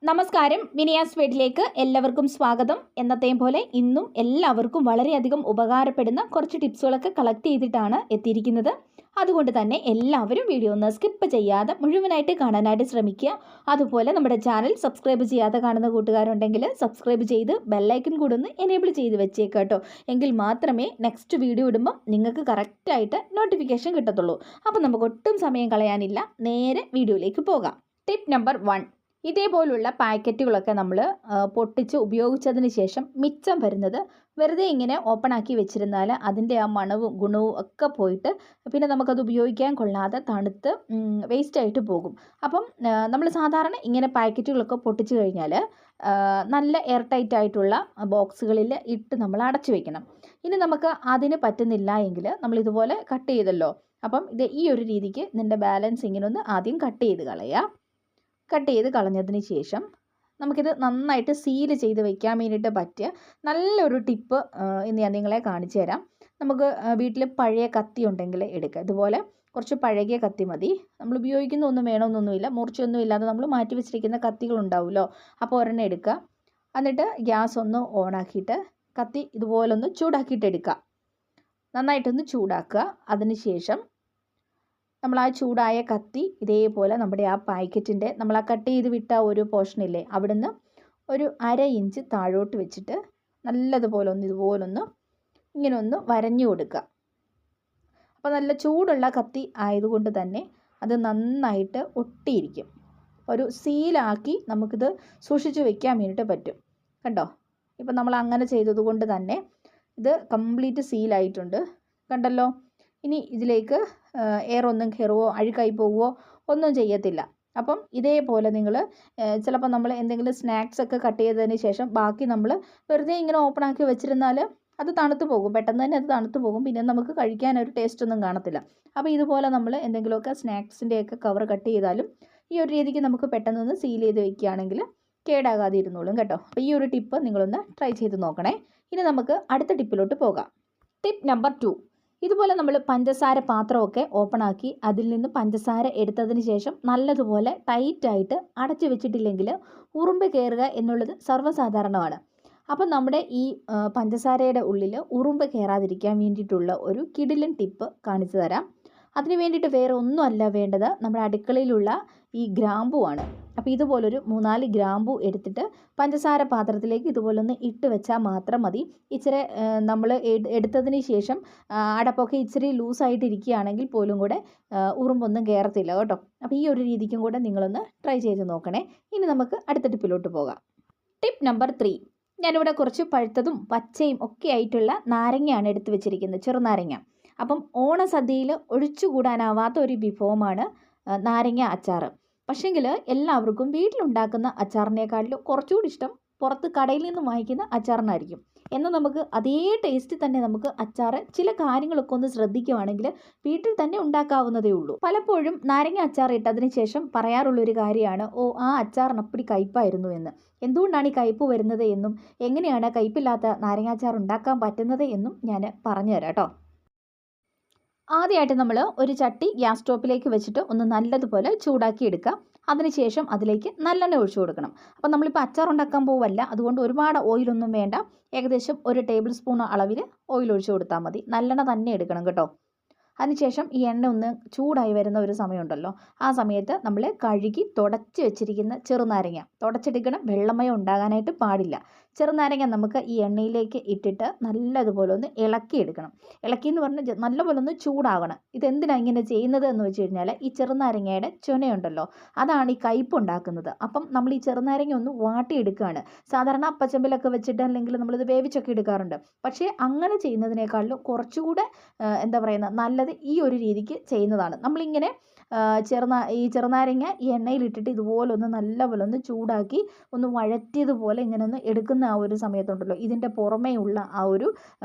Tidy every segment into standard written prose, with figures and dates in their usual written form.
നമസ്കാരം, വിനിയാസ് വീട്ടിലേക്ക് എല്ലാവർക്കും സ്വാഗതം. എന്നത്തെയും പോലെ ഇന്നും എല്ലാവർക്കും വളരെയധികം ഉപകാരപ്പെടുന്ന കുറച്ച് ടിപ്സുകളൊക്കെ കളക്ട് ചെയ്തിട്ടാണ് എത്തിയിരിക്കുന്നത്. അതുകൊണ്ട് തന്നെ എല്ലാവരും വീഡിയോ ഒന്ന് സ്കിപ്പ് ചെയ്യാതെ മുഴുവനായിട്ട് കാണാനായിട്ട് ശ്രമിക്കുക. അതുപോലെ നമ്മുടെ ചാനൽ സബ്സ്ക്രൈബ് ചെയ്യാതെ കാണുന്ന കൂട്ടുകാരുണ്ടെങ്കിൽ സബ്സ്ക്രൈബ് ചെയ്ത് ബെല്ലൈക്കൺ കൂടെ ഒന്ന് എനേബിൾ ചെയ്ത് വെച്ചേക്കാം കേട്ടോ. എങ്കിൽ മാത്രമേ നെക്സ്റ്റ് വീഡിയോ ഇടുമ്പോൾ നിങ്ങൾക്ക് കറക്റ്റായിട്ട് നോട്ടിഫിക്കേഷൻ കിട്ടത്തുള്ളൂ. അപ്പോൾ നമുക്ക് ഒട്ടും സമയം കളയാനില്ല, നേരെ വീഡിയോയിലേക്ക് പോകാം. Tip number 1. ഇതേപോലുള്ള പാക്കറ്റുകളൊക്കെ നമ്മൾ പൊട്ടിച്ച് ഉപയോഗിച്ചതിന് ശേഷം മിച്ചം വരുന്നത് വെറുതെ ഇങ്ങനെ ഓപ്പൺ ആക്കി വെച്ചിരുന്നാൽ അതിൻ്റെ ആ മണവും ഗുണവും ഒക്കെ പോയിട്ട് പിന്നെ നമുക്കത് ഉപയോഗിക്കാൻ കൊള്ളാതെ തണുത്ത് വേസ്റ്റായിട്ട് പോകും. അപ്പം നമ്മൾ സാധാരണ ഇങ്ങനെ പാക്കറ്റുകളൊക്കെ പൊട്ടിച്ച് കഴിഞ്ഞാൽ നല്ല എയർ ടൈറ്റ് ആയിട്ടുള്ള ബോക്സുകളിൽ ഇട്ട് നമ്മൾ അടച്ചു വെക്കണം. ഇനി നമുക്ക് അതിന് പറ്റുന്നില്ല എങ്കിൽ നമ്മൾ ഇതുപോലെ കട്ട് ചെയ്തല്ലോ. അപ്പം ഇത് ഈ ഒരു രീതിക്ക് ഇതിൻ്റെ ബാലൻസ് ഇങ്ങനെ ഒന്ന് ആദ്യം കട്ട് ചെയ്ത് കളയുക. കട്ട് ചെയ്ത് കളഞ്ഞതിന് ശേഷം നമുക്കിത് നന്നായിട്ട് സീൽ ചെയ്ത് വെക്കാൻ വേണ്ടിയിട്ട് പറ്റിയ നല്ലൊരു ടിപ്പ് ഇന്ന് ഞാൻ നിങ്ങളെ കാണിച്ചു തരാം. നമുക്ക് വീട്ടിൽ പഴയ കത്തി ഉണ്ടെങ്കിൽ എടുക്കുക. ഇതുപോലെ കുറച്ച് പഴകിയ കത്തി മതി. നമ്മൾ ഉപയോഗിക്കുന്ന ഒന്നും വേണമെന്നൊന്നുമില്ല, മുറിച്ചൊന്നും ഇല്ലാതെ നമ്മൾ മാറ്റി വെച്ചിരിക്കുന്ന കത്തികളുണ്ടാവുമല്ലോ. അപ്പോൾ ഒരെണ്ണം എടുക്കുക. എന്നിട്ട് ഗ്യാസ് ഒന്ന് ഓണാക്കിയിട്ട് കത്തി ഇതുപോലൊന്ന് ചൂടാക്കിയിട്ട് എടുക്കുക. നന്നായിട്ടൊന്ന് ചൂടാക്കുക. അതിന് ശേഷം നമ്മൾ ആ ചൂടായ കത്തി ഇതേപോലെ നമ്മുടെ ആ പാക്കറ്റിൻ്റെ നമ്മൾ ആ കട്ട് ചെയ്ത് വിട്ട ഒരു പോർഷനില്ലേ അവിടുന്ന് ഒരു 1/2 ഇഞ്ച് താഴോട്ട് വെച്ചിട്ട് നല്ലതുപോലെ ഇതുപോലൊന്ന് ഇങ്ങനെ ഒന്ന് വരഞ്ഞു കൊടുക്കുക. അപ്പോൾ നല്ല ചൂടുള്ള കത്തി ആയതുകൊണ്ട് തന്നെ അത് നന്നായിട്ട് ഒട്ടിയിരിക്കും. ഒരു സീലാക്കി നമുക്കിത് സൂക്ഷിച്ച് വെക്കാൻ വേണ്ടിയിട്ട് പറ്റും. കണ്ടോ? ഇപ്പം നമ്മൾ അങ്ങനെ ചെയ്തതുകൊണ്ട് തന്നെ ഇത് കംപ്ലീറ്റ് സീലായിട്ടുണ്ട്. കണ്ടല്ലോ? ഇനി ഇതിലേക്ക് എയർ ഒന്നും കയറുവോ അഴുക്കായി പോവുമോ ഒന്നും ചെയ്യത്തില്ല. അപ്പം ഇതേപോലെ നിങ്ങൾ ചിലപ്പോൾ നമ്മൾ എന്തെങ്കിലും സ്നാക്സ് ഒക്കെ കട്ട് ചെയ്തതിന് ശേഷം ബാക്കി നമ്മൾ വെറുതെ ഇങ്ങനെ ഓപ്പൺ ആക്കി വെച്ചിരുന്നാൽ അത് തണുത്ത് പോകും. പെട്ടെന്ന് തന്നെ അത് തണുത്ത് പോകും. പിന്നെ നമുക്ക് കഴിക്കാനൊരു ടേസ്റ്റ് ഒന്നും കാണത്തില്ല. അപ്പോൾ ഇതുപോലെ നമ്മൾ എന്തെങ്കിലുമൊക്കെ സ്നാക്സിൻ്റെയൊക്കെ കവർ കട്ട് ചെയ്താലും ഈ ഒരു രീതിക്ക് നമുക്ക് പെട്ടെന്നൊന്ന് സീൽ ചെയ്ത് വെക്കുകയാണെങ്കിൽ കേടാകാതെ ഇരുന്നോളും കേട്ടോ. അപ്പോൾ ഈ ഒരു ടിപ്പ് നിങ്ങളൊന്ന് ട്രൈ ചെയ്ത് നോക്കണേ. ഇനി നമുക്ക് അടുത്ത ടിപ്പിലോട്ട് പോകാം. Tip number 2. ഇതുപോലെ നമ്മൾ പഞ്ചസാര പാത്രമൊക്കെ ഓപ്പൺ ആക്കി അതിൽ നിന്ന് പഞ്ചസാര എടുത്തതിന് ശേഷം നല്ലതുപോലെ ടൈറ്റായിട്ട് അടച്ചു വെച്ചിട്ടില്ലെങ്കിൽ ഉറുമ്പ് കയറുക എന്നുള്ളത് സർവ്വസാധാരണമാണ്. അപ്പം നമ്മുടെ ഈ പഞ്ചസാരയുടെ ഉള്ളിൽ ഉറുമ്പ് കയറാതിരിക്കാൻ വേണ്ടിയിട്ടുള്ള ഒരു കിടിലൻ ടിപ്പ് കാണിച്ചു തരാം. അതിന് വേണ്ടിയിട്ട് വേറെ ഒന്നുമല്ല വേണ്ടത്, നമ്മുടെ അടുക്കളയിലുള്ള ഈ ഗ്രാമ്പുവാണ്. അപ്പോൾ ഇതുപോലൊരു 3-4 ഗ്രാമ്പു എടുത്തിട്ട് പഞ്ചസാര പാത്രത്തിലേക്ക് ഇതുപോലൊന്ന് ഇട്ട് വെച്ചാൽ മാത്രം മതി. ഇച്ചിരി നമ്മൾ എടുത്തതിന് ശേഷം അടപ്പൊക്കെ ഇച്ചിരി ലൂസായിട്ടിരിക്കുകയാണെങ്കിൽ പോലും കൂടെ ഉറുമ്പൊന്നും കയറത്തില്ല കേട്ടോ. അപ്പോൾ ഈ ഒരു രീതിക്കും കൂടെ നിങ്ങളൊന്ന് ട്രൈ ചെയ്ത് നോക്കണേ. ഇനി നമുക്ക് അടുത്ത ടിപ്പിലോട്ട് പോകാം. Tip number 3. ഞാനിവിടെ കുറച്ച് പഴുത്തതും പച്ചയും ഒക്കെ ആയിട്ടുള്ള നാരങ്ങയാണ് എടുത്ത് വെച്ചിരിക്കുന്നത്, ചെറുനാരങ്ങ. അപ്പം ഓണസദ്യയിൽ ഒഴിച്ചുകൂടാനാവാത്ത ഒരു വിഭവമാണ് നാരങ്ങ അച്ചാർ. പക്ഷേങ്കിൽ എല്ലാവർക്കും വീട്ടിലുണ്ടാക്കുന്ന അച്ചാറിനേക്കാളും കുറച്ചുകൂടി ഇഷ്ടം പുറത്ത് കടയിൽ നിന്ന് വാങ്ങിക്കുന്ന അച്ചാറിനായിരിക്കും. എന്നാൽ നമുക്ക് അതേ ടേസ്റ്റിൽ തന്നെ നമുക്ക് അച്ചാർ ചില കാര്യങ്ങളൊക്കെ ഒന്ന് ശ്രദ്ധിക്കുകയാണെങ്കിൽ വീട്ടിൽ തന്നെ ഉണ്ടാക്കാവുന്നതേ ഉള്ളൂ. പലപ്പോഴും നാരങ്ങ അച്ചാർ ഇട്ടതിന് ശേഷം പറയാറുള്ളൊരു കാര്യമാണ്, ആ അച്ചാറിന് അപ്പടി കയ്പ്പായിരുന്നു എന്ന്. എന്തുകൊണ്ടാണ് ഈ കയ്പ്പ് വരുന്നത് എന്നും എങ്ങനെയാണ് കയ്പ്പില്ലാത്ത നാരങ്ങ അച്ചാർ ഉണ്ടാക്കാൻ പറ്റുന്നത് എന്നും ഞാൻ പറഞ്ഞു തരാം കേട്ടോ. ആദ്യമായിട്ട് നമ്മൾ ഒരു ചട്ടി ഗ്യാസ് സ്റ്റോപ്പിലേക്ക് വെച്ചിട്ട് ഒന്ന് നല്ലതുപോലെ ചൂടാക്കി എടുക്കുക. അതിനുശേഷം അതിലേക്ക് നല്ലെണ്ണ ഒഴിച്ചു കൊടുക്കണം. അപ്പം നമ്മളിപ്പോൾ അച്ചാർ ഉണ്ടാക്കാൻ പോവല്ല, അതുകൊണ്ട് ഒരുപാട് ഓയിലൊന്നും വേണ്ട. ഏകദേശം 1 ടേബിൾ സ്പൂൺ അളവിൽ ഓയിൽ ഒഴിച്ചു കൊടുത്താൽ മതി. നല്ലെണ്ണ തന്നെ എടുക്കണം കേട്ടോ. അതിനുശേഷം ഈ എണ്ണ ഒന്ന് ചൂടായി വരുന്ന ഒരു സമയമുണ്ടല്ലോ, ആ സമയത്ത് നമ്മൾ കഴുകി തുടച്ച് വെച്ചിരിക്കുന്ന ചെറുനാരങ്ങ തുടച്ചെടുക്കണം. വെള്ളമയം ഉണ്ടാകാനായിട്ട് പാടില്ല. ചെറുനാരങ്ങ നമുക്ക് ഈ എണ്ണയിലേക്ക് ഇട്ടിട്ട് നല്ലതുപോലെ ഒന്ന് ഇളക്കിയെടുക്കണം. ഇളക്കിയെന്ന് പറഞ്ഞാൽ നല്ലപോലെ ഒന്ന് ചൂടാകണം. ഇതെന്തിനാണ് ഇങ്ങനെ ചെയ്യുന്നത് എന്ന് വെച്ച് കഴിഞ്ഞാൽ ഈ ചെറുനാരങ്ങയുടെ ചുനയുണ്ടല്ലോ, അതാണ് ഈ കയ്പ്പ് ഉണ്ടാക്കുന്നത്. അപ്പം നമ്മൾ ഈ ചെറുനാരങ്ങ ഒന്ന് വാട്ടിയെടുക്കുകയാണ്. സാധാരണ അപ്പച്ചമ്പിലൊക്കെ വെച്ചിട്ട് അല്ലെങ്കിൽ നമ്മളിത് വേവിച്ചൊക്കെ എടുക്കാറുണ്ട്. പക്ഷേ അങ്ങനെ ചെയ്യുന്നതിനേക്കാളും കുറച്ചുകൂടെ എന്താ പറയുന്നത് നല്ലത് ഈ ഒരു രീതിക്ക് ചെയ്യുന്നതാണ്. നമ്മളിങ്ങനെ ഈ ചെറുനാരങ്ങ ഈ എണ്ണയിലിട്ടിട്ട് ഇതുപോലെ ഒന്ന് നല്ലപോലെ ഒന്ന് ചൂടാക്കി ഒന്ന് വഴറ്റിയതുപോലെ ഇങ്ങനെ ഒന്ന് എടുക്കുന്ന ആ ഒരു സമയത്തുണ്ടല്ലോ, ഇതിൻ്റെ പുറമേ ഉള്ള ആ ഒരു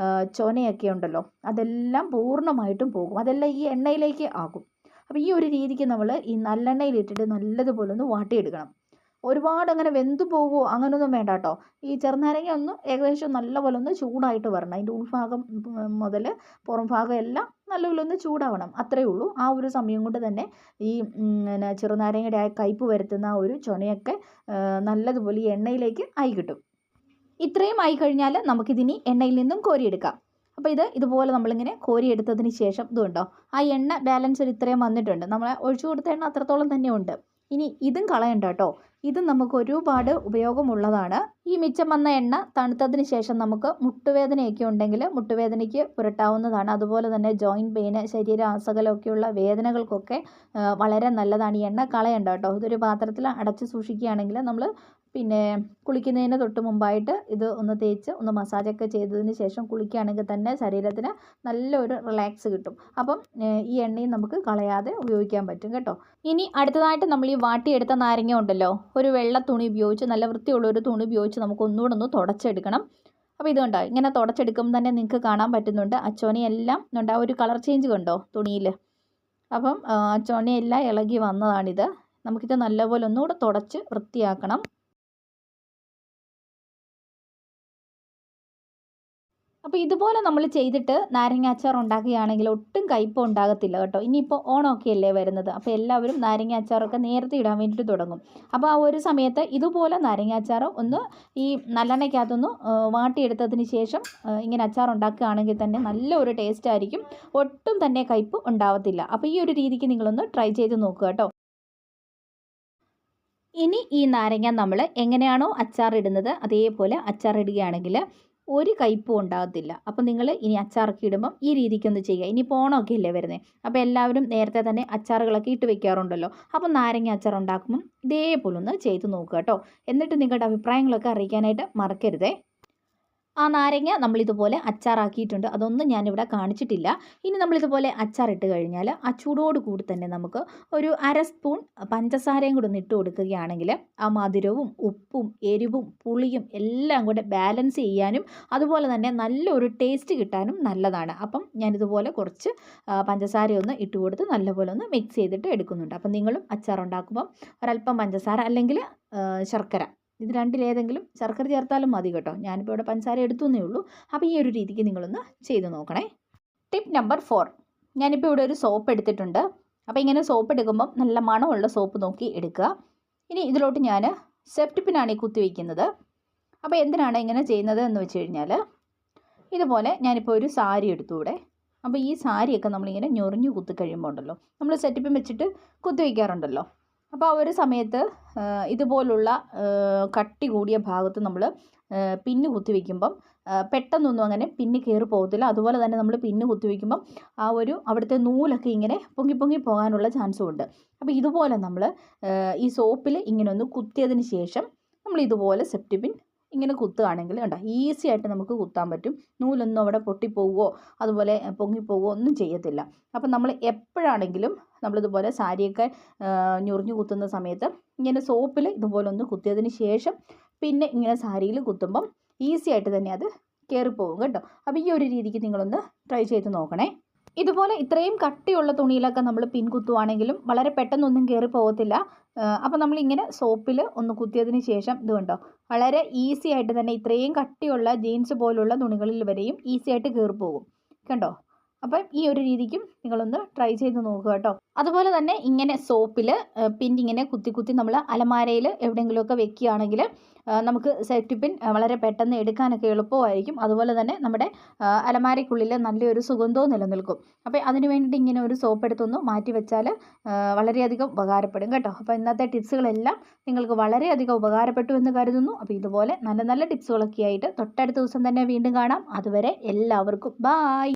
ചൊനയൊക്കെ ഉണ്ടല്ലോ അതെല്ലാം പൂർണ്ണമായിട്ടും പോകും. അതെല്ലാം ഈ എണ്ണയിലേക്ക് ആകും. അപ്പോൾ ഈ ഒരു രീതിക്ക് നമ്മൾ ഈ നല്ലെണ്ണയിലിട്ടിട്ട് നല്ലതുപോലെ ഒന്ന് വാട്ടിയെടുക്കണം. ഒരുപാട് അങ്ങനെ വെന്തു പോകുമോ അങ്ങനെയൊന്നും വേണ്ട കേട്ടോ. ഈ ചെറുനാരങ്ങ ഒന്ന് ഏകദേശം നല്ലപോലെ ഒന്ന് ചൂടായിട്ട് വരണം. അതിൻ്റെ ഉൾഭാഗം മുതൽ പുറം ഭാഗം എല്ലാം നല്ലപോലെ ഒന്ന് ചൂടാവണം, അത്രയേ ഉള്ളൂ. ആ ഒരു സമയം കൊണ്ട് തന്നെ ഈ പിന്നെ ചെറുനാരങ്ങയുടെ ആ കയ്പ്പ് വരുത്തുന്ന ആ ഒരു ചുനയൊക്കെ നല്ലതുപോലെ ഈ എണ്ണയിലേക്ക് ആയി കിട്ടും. ഇത്രയും ആയി കഴിഞ്ഞാൽ നമുക്കിതിനി എണ്ണയിൽ നിന്നും കോരിയെടുക്കാം. അപ്പോൾ ഇതുപോലെ നമ്മളിങ്ങനെ കോരിയെടുത്തതിന് ശേഷം ഇതുണ്ടോ, ആ എണ്ണ ബാലൻസ് ഇത്രയും വന്നിട്ടുണ്ട്. നമ്മൾ ഒഴിച്ചു കൊടുത്ത എണ്ണ അത്രത്തോളം തന്നെ ഉണ്ട്. ഇനി ഇതും കളയണ്ട കേട്ടോ, ഇതും നമുക്ക് ഒരുപാട് ഉപയോഗമുള്ളതാണ്. ഈ മിച്ചം വന്ന എണ്ണ തണുത്തതിന് ശേഷം നമുക്ക് മുട്ടുവേദനയൊക്കെ ഉണ്ടെങ്കിൽ മുട്ടുവേദനയ്ക്ക് പുരട്ടാവുന്നതാണ്. അതുപോലെ തന്നെ ജോയിൻറ്റ് പെയിന്, ശരീര അസകലമൊക്കെയുള്ള വേദനകൾക്കൊക്കെ വളരെ നല്ലതാണ്. ഈ എണ്ണ കളയണ്ട കേട്ടോ. ഇതൊരു പാത്രത്തിൽ അടച്ച് സൂക്ഷിക്കുകയാണെങ്കിൽ നമ്മൾ പിന്നെ കുളിക്കുന്നതിന് തൊട്ട് മുമ്പായിട്ട് ഇത് ഒന്ന് തേച്ച് ഒന്ന് മസാജൊക്കെ ചെയ്തതിന് ശേഷം കുളിക്കുകയാണെങ്കിൽ തന്നെ ശരീരത്തിന് നല്ലൊരു റിലാക്സ് കിട്ടും. അപ്പം ഈ എണ്ണയും നമുക്ക് കളയാതെ ഉപയോഗിക്കാൻ പറ്റും കേട്ടോ. ഇനി അടുത്തതായിട്ട് നമ്മൾ ഈ വാട്ടിയെടുത്ത നാരങ്ങ ഉണ്ടല്ലോ, ഒരു വെള്ള തുണി ഉപയോഗിച്ച്, നല്ല വൃത്തിയുള്ള ഒരു തുണി ഉപയോഗിച്ച് നമുക്ക് ഒന്നുകൂടെ ഒന്ന് തുടച്ചെടുക്കണം. അപ്പോൾ ഇതുകൊണ്ടോ, ഇങ്ങനെ തുടച്ചെടുക്കുമ്പോൾ തന്നെ നിങ്ങൾക്ക് കാണാൻ പറ്റുന്നുണ്ട് അച്ചോനയെല്ലാം ഉണ്ട്, ആ ഒരു കളർ ചേഞ്ച് കണ്ടോ തുണിയിൽ. അപ്പം അച്ചോനയെല്ലാം ഇളകി വന്നതാണിത്. നമുക്കിത് നല്ലപോലെ ഒന്നുകൂടെ തുടച്ച് വൃത്തിയാക്കണം. അപ്പോൾ ഇതുപോലെ നമ്മൾ ചെയ്തിട്ട് നാരങ്ങ അച്ചാർ ഉണ്ടാക്കുകയാണെങ്കിൽ ഒട്ടും കയ്പ്പ് ഉണ്ടാകത്തില്ല കേട്ടോ. ഇനിയിപ്പോൾ ഓണമൊക്കെ അല്ലേ വരുന്നത്, അപ്പോൾ എല്ലാവരും നാരങ്ങ അച്ചാറൊക്കെ നേരത്തെ ഇടാൻ വേണ്ടിയിട്ട് തുടങ്ങും. അപ്പോൾ ആ ഒരു സമയത്ത് ഇതുപോലെ നാരങ്ങ അച്ചാർ ഒന്ന് ഈ നല്ലെണ്ണയ്ക്കകത്തൊന്ന് വാട്ടിയെടുത്തതിന് ശേഷം ഇങ്ങനെ അച്ചാർ ഉണ്ടാക്കുകയാണെങ്കിൽ തന്നെ നല്ലൊരു ടേസ്റ്റ് ആയിരിക്കും, ഒട്ടും തന്നെ കയ്പ്പ് ഉണ്ടാവത്തില്ല. അപ്പോൾ ഈ ഒരു രീതിക്ക് നിങ്ങളൊന്ന് ട്രൈ ചെയ്ത് നോക്കുക കേട്ടോ. ഇനി ഈ നാരങ്ങ നമ്മൾ എങ്ങനെയാണോ അച്ചാർ ഇടുന്നത് അതേപോലെ അച്ചാർ ഇടുകയാണെങ്കിൽ ഒരു കയ്പ്പും ഉണ്ടാകത്തില്ല. അപ്പോൾ നിങ്ങൾ ഇനി അച്ചാറൊക്കെ ഇടുമ്പം ഈ രീതിക്കൊന്ന് ചെയ്യുക. ഇനി ഓണമൊക്കെ അല്ലേ വരുന്നത്, അപ്പോൾ എല്ലാവരും നേരത്തെ തന്നെ അച്ചാറുകളൊക്കെ ഇട്ട് വെക്കാറുണ്ടല്ലോ. അപ്പോൾ നാരങ്ങ അച്ചാർ ഉണ്ടാക്കുമ്പം ഇതേപോലെ ഒന്ന് ചെയ്ത് നോക്കുക കേട്ടോ. എന്നിട്ട് നിങ്ങളുടെ അഭിപ്രായങ്ങളൊക്കെ അറിയിക്കാനായിട്ട് മറക്കരുതേ. ആ നാരങ്ങ നമ്മളിതുപോലെ അച്ചാറാക്കിയിട്ടുണ്ട്, അതൊന്നും ഞാനിവിടെ കാണിച്ചിട്ടില്ല. ഇനി നമ്മളിതുപോലെ അച്ചാറിട്ട് കഴിഞ്ഞാൽ ആ ചൂടോട് കൂടി തന്നെ നമുക്ക് ഒരു അര സ്പൂൺ പഞ്ചസാരയും കൂടെ ഒന്ന് ഇട്ട് കൊടുക്കുകയാണെങ്കിൽ ആ മധുരവും ഉപ്പും എരിവും പുളിയും എല്ലാം കൂടെ ബാലൻസ് ചെയ്യാനും അതുപോലെ തന്നെ നല്ലൊരു ടേസ്റ്റ് കിട്ടാനും നല്ലതാണ്. അപ്പം ഞാനിതുപോലെ കുറച്ച് പഞ്ചസാരയൊന്ന് ഇട്ട് കൊടുത്ത് നല്ലപോലെ ഒന്ന് മിക്സ് ചെയ്തിട്ട് എടുക്കുന്നുണ്ട്. അപ്പം നിങ്ങളും അച്ചാറുണ്ടാക്കുമ്പം ഒരല്പം പഞ്ചസാര അല്ലെങ്കിൽ ശർക്കര, ഇത് രണ്ടിലേതെങ്കിലും ശർക്കര ചേർത്താലും മതി കേട്ടോ. ഞാനിപ്പോൾ ഇവിടെ പഞ്ചസാര എടുത്തുവെന്നേ ഉള്ളൂ. അപ്പോൾ ഈ ഒരു രീതിക്ക് നിങ്ങളൊന്ന് ചെയ്ത് നോക്കണേ. ടിപ്പ് നമ്പർ 4, ഞാനിപ്പോൾ ഇവിടെ ഒരു സോപ്പ് എടുത്തിട്ടുണ്ട്. അപ്പോൾ ഇങ്ങനെ സോപ്പ് എടുക്കുമ്പം നല്ല മണമുള്ള സോപ്പ് നോക്കി എടുക്കുക. ഇനി ഇതിലോട്ട് ഞാൻ സെഫ്റ്റ് പിന്നാണ് ഈ കുത്തി വയ്ക്കുന്നത്. അപ്പോൾ എന്തിനാണ് ഇങ്ങനെ ചെയ്യുന്നത് എന്ന് വെച്ച് കഴിഞ്ഞാൽ, ഇതുപോലെ ഞാനിപ്പോൾ ഒരു സാരി എടുത്തു ഇവിടെ. അപ്പോൾ ഈ സാരിയൊക്കെ നമ്മളിങ്ങനെ ഞൊറിഞ്ഞു കുത്തി കഴിയുമ്പോൾ ഉണ്ടല്ലോ, നമ്മൾ സെറ്റപ്പിൻ വെച്ചിട്ട് കുത്തി വയ്ക്കാറുണ്ടല്ലോ. അപ്പോൾ ആ ഒരു സമയത്ത് ഇതുപോലുള്ള കട്ടി കൂടിയ ഭാഗത്ത് നമ്മൾ പിന്ന് കുത്തി വയ്ക്കുമ്പം പെട്ടെന്നൊന്നും അങ്ങനെ പിന്ന് കയറി പോകത്തില്ല. അതുപോലെ തന്നെ നമ്മൾ പിന്ന് കുത്തി വയ്ക്കുമ്പം ആ ഒരു അവിടുത്തെ നൂലൊക്കെ ഇങ്ങനെ പൊങ്ങി പൊങ്ങി പോകാനുള്ള ചാൻസും ഉണ്ട്. അപ്പോൾ ഇതുപോലെ നമ്മൾ ഈ സോപ്പിൽ ഇങ്ങനെ ഒന്ന് കുത്തിയതിന് ശേഷം നമ്മൾ ഇതുപോലെ സെഫ്റ്റി പിൻ ഇങ്ങനെ കുത്തുകയാണെങ്കിൽ ഉണ്ടോ, ഈസി ആയിട്ട് നമുക്ക് കുത്താൻ പറ്റും. നൂലൊന്നും അവിടെ പൊട്ടിപ്പോവുകയോ അതുപോലെ പൊങ്ങിപ്പോവുകയോ ഒന്നും ചെയ്യത്തില്ല. അപ്പം നമ്മൾ എപ്പോഴാണെങ്കിലും നമ്മളിതുപോലെ സാരിയൊക്കെ ഞൊറിഞ്ഞു കുത്തുന്ന സമയത്ത് ഇങ്ങനെ സോപ്പിൽ ഇതുപോലെ ഒന്ന് കുത്തിയതിന് ശേഷം പിന്നെ ഇങ്ങനെ സാരിയിൽ കുത്തുമ്പം ഈസി ആയിട്ട് തന്നെ അത് കയറിപ്പോകും കേട്ടോ. അപ്പോൾ ഈ ഒരു രീതിക്ക് നിങ്ങളൊന്ന് ട്രൈ ചെയ്ത് നോക്കണേ. ഇതുപോലെ ഇത്രയും കട്ടിയുള്ള തുണിയിലൊക്കെ നമ്മൾ പിൻ കുത്തുവാണെങ്കിലും വളരെ പെട്ടെന്നൊന്നും കയറി പോകത്തില്ല. അപ്പോൾ നമ്മളിങ്ങനെ സോപ്പിൽ ഒന്ന് കുത്തിയതിന് ശേഷം ഇത് കണ്ടോ, വളരെ ഈസി ആയിട്ട് തന്നെ ഇത്രയും കട്ടിയുള്ള ജീൻസ് പോലുള്ള തുണികളിൽ വരെയും ഈസി ആയിട്ട് കയറി പോകും കണ്ടോ. അപ്പം ഈ ഒരു രീതിക്കും നിങ്ങളൊന്ന് ട്രൈ ചെയ്ത് നോക്കുക കേട്ടോ. അതുപോലെ തന്നെ ഇങ്ങനെ സോപ്പിൽ പിൻ ഇങ്ങനെ കുത്തി കുത്തി നമ്മൾ അലമാരയിൽ എവിടെയെങ്കിലുമൊക്കെ വെക്കുകയാണെങ്കിൽ നമുക്ക് സേഫ്റ്റി പിൻ വളരെ പെട്ടെന്ന് എടുക്കാനൊക്കെ എളുപ്പമായിരിക്കും. അതുപോലെ തന്നെ നമ്മുടെ അലമാരയ്ക്കുള്ളിൽ നല്ലൊരു സുഗന്ധവും നിലനിൽക്കും. അപ്പോൾ അതിന് വേണ്ടിയിട്ട് ഇങ്ങനെ ഒരു സോപ്പ് എടുത്തൊന്ന് മാറ്റി വെച്ചാൽ വളരെയധികം ഉപകാരപ്പെടും കേട്ടോ. അപ്പോൾ ഇന്നത്തെ ടിപ്സുകളെല്ലാം നിങ്ങൾക്ക് വളരെയധികം ഉപകാരപ്പെട്ടു എന്ന് കരുതുന്നു. അപ്പോൾ ഇതുപോലെ നല്ല നല്ല ടിപ്സുകളൊക്കെ ആയിട്ട് തൊട്ടടുത്ത ദിവസം തന്നെ വീണ്ടും കാണാം. അതുവരെ എല്ലാവർക്കും ബായ്.